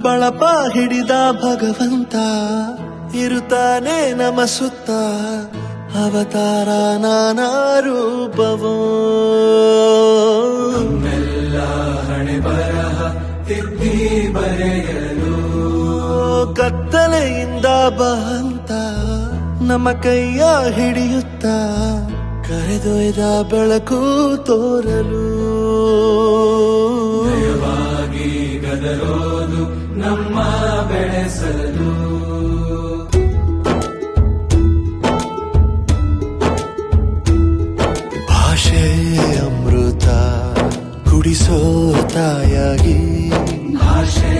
ಬಳಪ ಹಿಡಿದ ಭಗವಂತ ಇರುತ್ತಾನೆ ನಮ ಸುತ್ತ ಅವತಾರ ನಾನಾ ರೂಪವೋ ನಮ್ಮೆಲ್ಲ ಹಣೆ ಬರಹ ತಿದ್ದಿ ಬರೆಯಲು ಕತ್ತಲೆಯಿಂದ ಬಹಂತ ನಮ್ಮ ಕೈಯ ಹಿಡಿಯುತ್ತ ಕರೆದೊಯ್ದ ಬೆಳಕು ತೋರಲು ನಯವಾಗಿ ಗದರೋದು ನಮ್ಮ ಬೆಳೆಸಲು ಭಾಷೆ ಅಮೃತ ಕುಡಿಸೋ ತಾಯಾಗಿ ಭಾಷೆ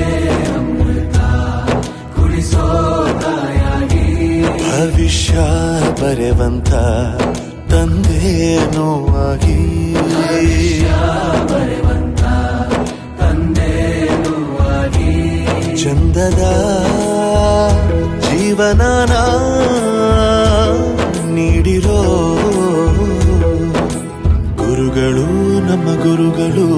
ಅಮೃತ ಕುಡಿಸೋ ತಾಯಾಗಿ ಭವಿಷ್ಯ ಬರೆವಂತ ತಂದೆ ನೋವಾಗಿ ಬರೆವಂತ ತಂದೆ ನೋವಾಗಿ ಚಂದದ ಜೀವನನ ನೀಡಿರೋ ಗುರುಗಳು ನಮ್ಮ ಗುರುಗಳು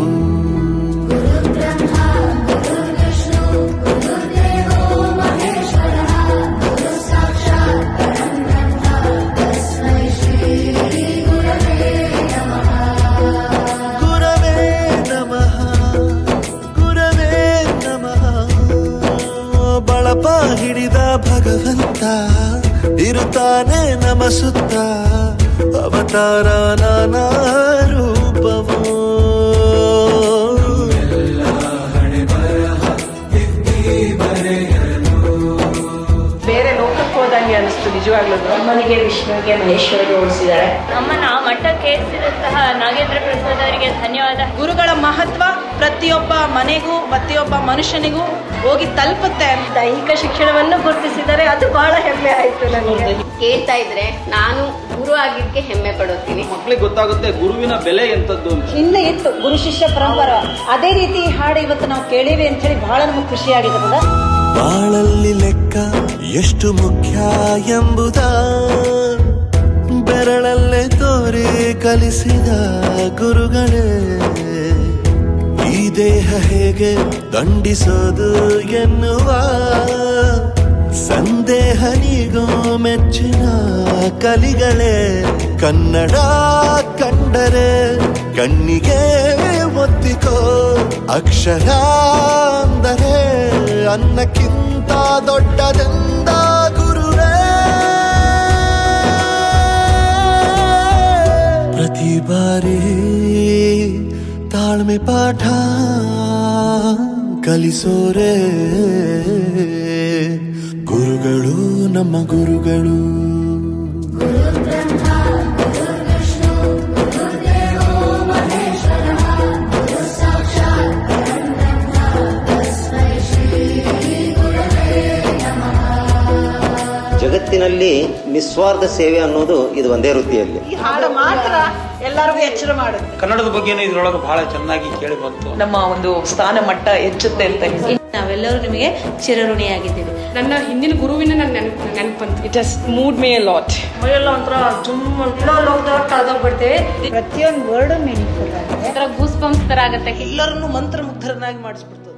ಬಳಪ ಹಿಡಿದ ಭಗವಂತ ಇರುತ್ತಾನೆ ನಮ ಸುತ್ತ ಅವತಾರ ನಾನಾ ರೂಪವೋ ಎಲ್ಲ ಹಣೆ ಬರಹ ತಿದ್ದಿ ಬರೆಯಲು ಬೇರೆ ಲೋಕಕ್ಕೆ ಹೋದಂಗೆ ಅನಿಸ್ತು ನಿಜವಾಗ್ಲೂ. ಅಮ್ಮನಿಗೆ ವಿಷ್ಣುವಿಗೆ ಮಹೇಶ್ವರಿಗೆ ಹೋಲಿಸಿದ್ದಾರೆ. ನಮ್ಮನ್ನ ಮಠಕ್ಕೆ ಏರಿಸಿದಂತಹ ನಾಗೇಂದ್ರ ಪ್ರಸಾದ್ ಅವರಿಗೆ ಧನ್ಯವಾದ. ಗುರುಗಳ ಮಹತ್ವ ಪ್ರತಿಯೊಬ್ಬ ಮನೆಗೂ ಪ್ರತಿಯೊಬ್ಬ ಮನುಷ್ಯನಿಗೂ ಹೋಗಿ ತಲುಪುತ್ತೆ. ದೈಹಿಕ ಶಿಕ್ಷಣವನ್ನು ಗುರುತಿಸಿದರೆ ಅದು ಬಹಳ ಹೆಮ್ಮೆ ಆಯ್ತು ನನಗೆ. ಕೇಳ್ತಾ ಇದ್ರೆ ನಾನು ಗುರು ಆಗಿದ್ದಕ್ಕೆ ಹೆಮ್ಮೆ ಪಡುತ್ತೀನಿ. ಮಕ್ಕಳಿಗೆ ಗೊತ್ತಾಗುತ್ತೆ ಗುರುವಿನ ಬೆಲೆ ಎಂತದ್ದು ಅಂತ. ಹಿಂದೆ ಇತ್ತು ಗುರು ಶಿಷ್ಯ ಪರಂಪರೆ, ಅದೇ ರೀತಿ ಈ ಹಾಡು ಇವತ್ತು ನಾವು ಕೇಳೀವಿ ಅಂತ ಹೇಳಿ ಬಹಳ ನಮಗೆ ಖುಷಿಯಾಗಿರ್ತದ. ಬಾಳಲ್ಲಿ ಲೆಕ್ಕ ಎಷ್ಟು ಮುಖ್ಯ ಎಂಬುದ ಬೆರಳಲ್ಲೇ ತೋರಿ ಕಲಿಸಿದ ಗುರುಗಳೇ ಈ ದೇಹ ಹೇಗೆ ದಂಡಿಸೋದು ಎನ್ನುವ ಸಂದೇಹ ನೀಗೋ ಮೆಚ್ಚಿನ ಕಲಿಗಳೇ ಕನ್ನಡ ಕಂಡರೆ ಕಣ್ಣಿಗೆ ಒತ್ತಿಕೋ ಅಕ್ಷರ ಅಂದರೆ ಅನ್ನಕ್ಕಿಂತ ದೊಡ್ಡದೆಂದ ಗುರುವೇ ಪ್ರತಿ ಬಾರಿ ತಾಳ್ಮೆ ಪಾಠ ಕಲಿಸೋರೆ ಗುರುಗಳು ನಮ್ಮ ಗುರುಗಳು. ಜಗತ್ತಿನಲ್ಲಿ ನಿಸ್ವಾರ್ಥ ಸೇವೆ ಅನ್ನೋದು ಇದು ಒಂದೇ ವೃತ್ತಿಯಲ್ಲಿ. ಈ ಹಾಡು ಮಾತ್ರ ಎಲ್ಲರಿಗೂ ಎಚ್ಚರ ಮಾಡುತ್ತೆ. ಕನ್ನಡದ ಬಗ್ಗೆನೂ ಇದ್ರೊಳಗೆ ಬಹಳ ಚೆನ್ನಾಗಿ ಕೇಳಿ ಬಂತು. ನಮ್ಮ ಒಂದು ಸ್ಥಾನ ಮಟ್ಟ ಹೆಚ್ಚುತ್ತೆ ಅಂತ ನಾವೆಲ್ಲರೂ ನಿಮಗೆ ಚಿರಋಣಿಯಾಗಿದ್ದೀವಿ. ನನ್ನ ಹಿಂದಿನ ಗುರುವಿನ ನನ್ನ ನೆನಪಂತ it has moved me a lot. ಮೈಯೆಲ್ಲ ಒಂಥರ ಕಳೆದೋಗ್ಬಿಡ್ತೇವೆ. ಪ್ರತಿಯೊಂದು ವರ್ಡ್ ಮೀನಿಂಗ್ಫುಲ್ ಆಗಿದೆ. ಗೂಸ್ ಬಂಪ್ಸ್ ತರ ಆಗತ್ತೆ. ಎಲ್ಲರನ್ನು ಮಂತ್ರ ಮುಗ್ಧರನ್ನಾಗಿ ಮಾಡಿಸ್ಬಿಡ್ತದೆ.